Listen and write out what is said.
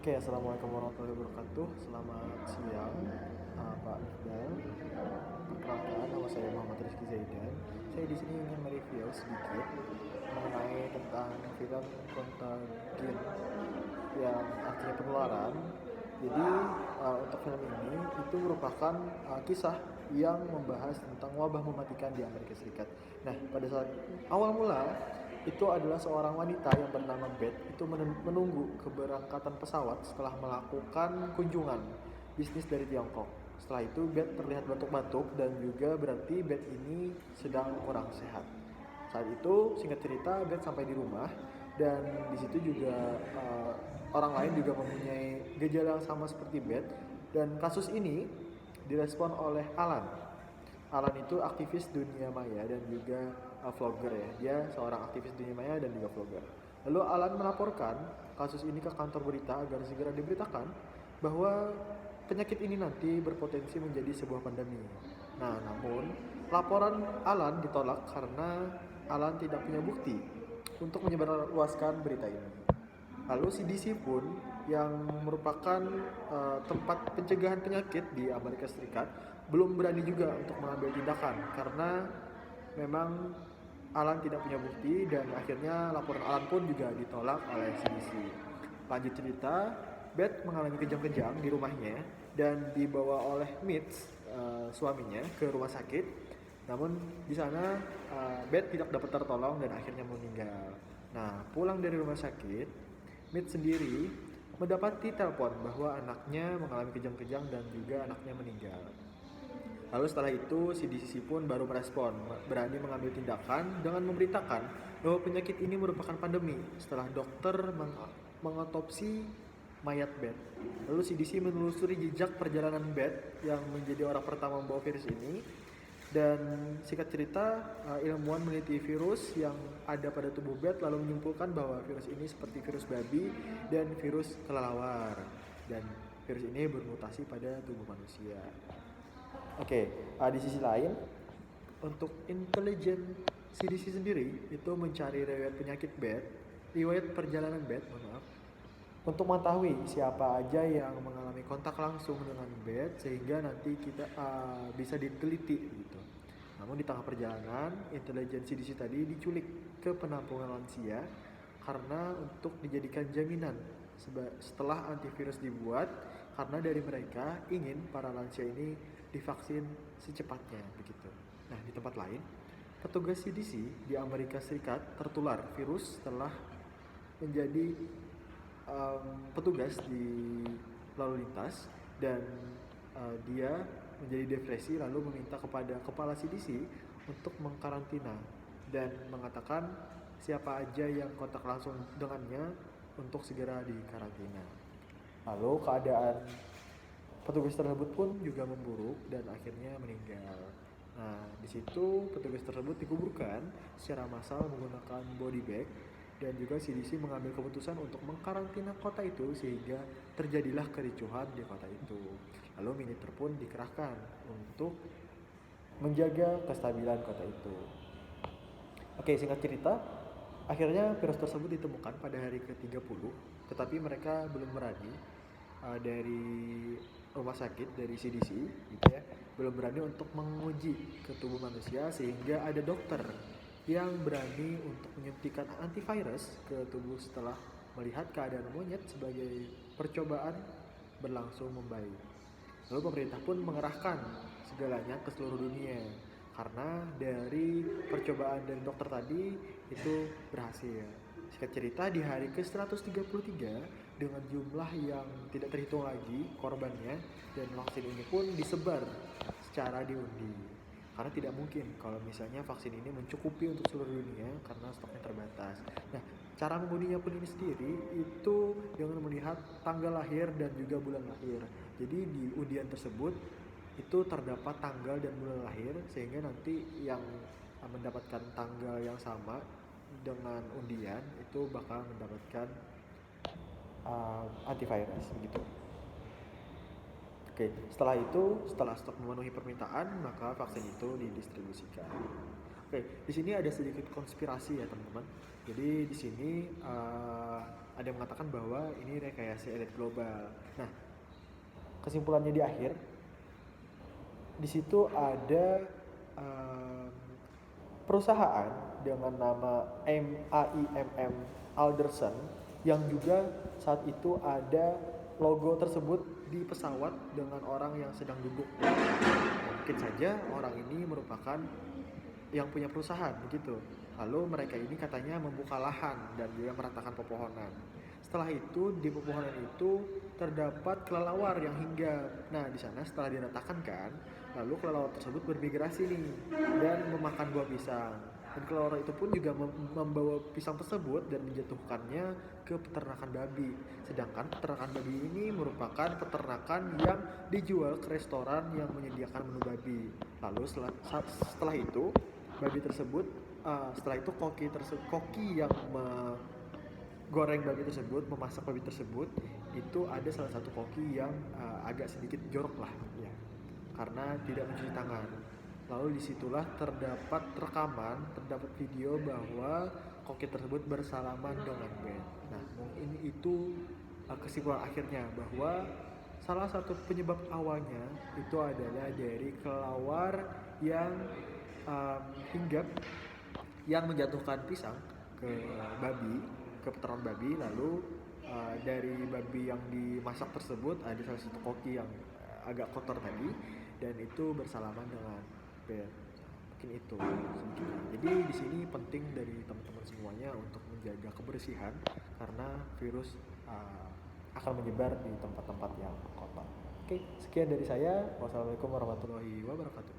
Oke, assalamualaikum warahmatullahi wabarakatuh. Selamat siang, Pak Ifdal. Perkenalkan, nama saya Muhammad Rizky Zaidan. Saya di sini ingin mereview sedikit mengenai tentang film Contagion yang artinya penularan. Jadi untuk film ini itu merupakan kisah yang membahas tentang wabah mematikan di Amerika Serikat. Nah, pada saat awal mula itu adalah seorang wanita yang bernama Beth itu menunggu keberangkatan pesawat setelah melakukan kunjungan bisnis dari Tiongkok. Setelah itu Beth terlihat batuk-batuk dan juga berarti Beth ini sedang kurang sehat. Saat itu singkat cerita Beth sampai di rumah dan di situ juga orang lain juga mempunyai gejala yang sama seperti Beth dan kasus ini direspon oleh Alan. Alan itu aktivis dunia maya dan juga vlogger ya. Dia seorang aktivis dunia maya dan juga vlogger. Lalu Alan melaporkan kasus ini ke kantor berita agar segera diberitakan bahwa penyakit ini nanti berpotensi menjadi sebuah pandemi. Nah, namun laporan Alan ditolak karena Alan tidak punya bukti untuk menyebarluaskan berita ini. Lalu CDC pun yang merupakan tempat pencegahan penyakit di Amerika Serikat belum berani juga untuk mengambil tindakan karena memang Alan tidak punya bukti dan akhirnya laporan Alan pun juga ditolak oleh CDC. Lanjut cerita, Beth mengalami kejang-kejang di rumahnya dan dibawa oleh Mitch, suaminya, ke rumah sakit. Namun di sana Beth tidak dapat tertolong dan akhirnya meninggal. Nah, pulang dari rumah sakit, Mitch sendiri mendapati telepon bahwa anaknya mengalami kejang-kejang dan juga anaknya meninggal. Lalu setelah itu CDC pun baru merespon, berani mengambil tindakan dengan memberitakan bahwa penyakit ini merupakan pandemi setelah dokter mengotopsi mayat Beth. Lalu CDC menelusuri jejak perjalanan Beth yang menjadi orang pertama membawa virus ini. Dan singkat cerita, ilmuwan meneliti virus yang ada pada tubuh Beth lalu menyimpulkan bahwa virus ini seperti virus babi dan virus kelelawar. Dan virus ini bermutasi pada tubuh manusia. Oke, di sisi lain, untuk intelijen CDC sendiri itu mencari riwayat perjalanan Beth, untuk mengetahui siapa aja yang mengalami kontak langsung dengan Beth sehingga nanti kita bisa diteliti gitu. Namun di tengah perjalanan, intelijen CDC tadi diculik ke penampungan lansia karena untuk dijadikan jaminan setelah antivirus dibuat karena dari mereka ingin para lansia ini divaksin secepatnya begitu. Nah, di tempat lain, petugas CDC di Amerika Serikat tertular virus setelah menjadi petugas di lalu lintas dan dia menjadi depresi lalu meminta kepada kepala CDC untuk mengkarantina dan mengatakan siapa aja yang kontak langsung dengannya untuk segera dikarantina. Lalu keadaan petugas tersebut pun juga memburuk dan akhirnya meninggal. Nah, di situ petugas tersebut dikuburkan secara massal menggunakan body bag dan juga CDC mengambil keputusan untuk mengkarantina kota itu sehingga terjadilah kericuhan di kota itu. Lalu militer pun dikerahkan untuk menjaga kestabilan kota itu. Oke, singkat cerita, akhirnya virus tersebut ditemukan pada hari ke-30, tetapi mereka belum berani dari rumah sakit, dari CDC gitu ya, belum berani untuk menguji ke tubuh manusia sehingga ada dokter yang berani untuk menyuntikkan antivirus ke tubuh setelah melihat keadaan monyet sebagai percobaan berlangsung membaik. Lalu pemerintah pun mengerahkan segalanya ke seluruh dunia karena dari percobaan dari dokter tadi itu berhasil. Singkat cerita di hari ke-133 dengan jumlah yang tidak terhitung lagi korbannya dan vaksin ini pun disebar secara diundi. Karena tidak mungkin kalau misalnya vaksin ini mencukupi untuk seluruh dunia karena stoknya terbatas. Nah, cara mengundinya pun ini sendiri itu dengan melihat tanggal lahir dan juga bulan lahir. Jadi di undian tersebut itu terdapat tanggal dan bulan lahir sehingga nanti yang mendapatkan tanggal yang sama dengan undian itu bakal mendapatkan antivirus begitu. Oke, setelah stok memenuhi permintaan, maka vaksin itu didistribusikan. Oke, di sini ada sedikit konspirasi ya teman-teman. Jadi di sini ada yang mengatakan bahwa ini rekayasa elit global. Nah, kesimpulannya di akhir, di situ ada perusahaan dengan nama AIMM Alderson yang juga saat itu ada logo tersebut di pesawat dengan orang yang sedang duduk. Mungkin saja orang ini merupakan yang punya perusahaan begitu. Lalu mereka ini katanya membuka lahan dan juga meratakan pepohonan. Setelah itu di pepohonan itu terdapat kelelawar yang hinggap. Nah, di sana setelah diratakan kan, lalu kelelawar tersebut bermigrasi nih dan memakan buah pisang. Dan kelelawar itu pun juga membawa pisang tersebut dan menjatuhkannya ke peternakan babi. Sedangkan peternakan babi ini merupakan peternakan yang dijual ke restoran yang menyediakan menu babi. Lalu setelah itu babi tersebut, setelah itu koki yang goreng babi tersebut, memasak babi tersebut, itu ada salah satu koki yang agak sedikit jorok lah ya, karena tidak mencuci tangan. Lalu disitulah terdapat rekaman, terdapat video bahwa koki tersebut bersalaman dengan Ben. Nah, mungkin itu kesimpulan akhirnya bahwa salah satu penyebab awalnya itu adalah dari kelelawar yang hinggap yang menjatuhkan pisang ke babi, ke peternak babi. Lalu dari babi yang dimasak tersebut ada salah satu koki yang agak kotor tadi, dan itu bersalaman dengan Ben. Mungkin itu sedikit. Jadi di sini penting dari teman-teman semuanya untuk menjaga kebersihan karena virus akan menyebar di tempat-tempat yang kotor. Oke, sekian dari saya. Wassalamualaikum warahmatullahi wabarakatuh.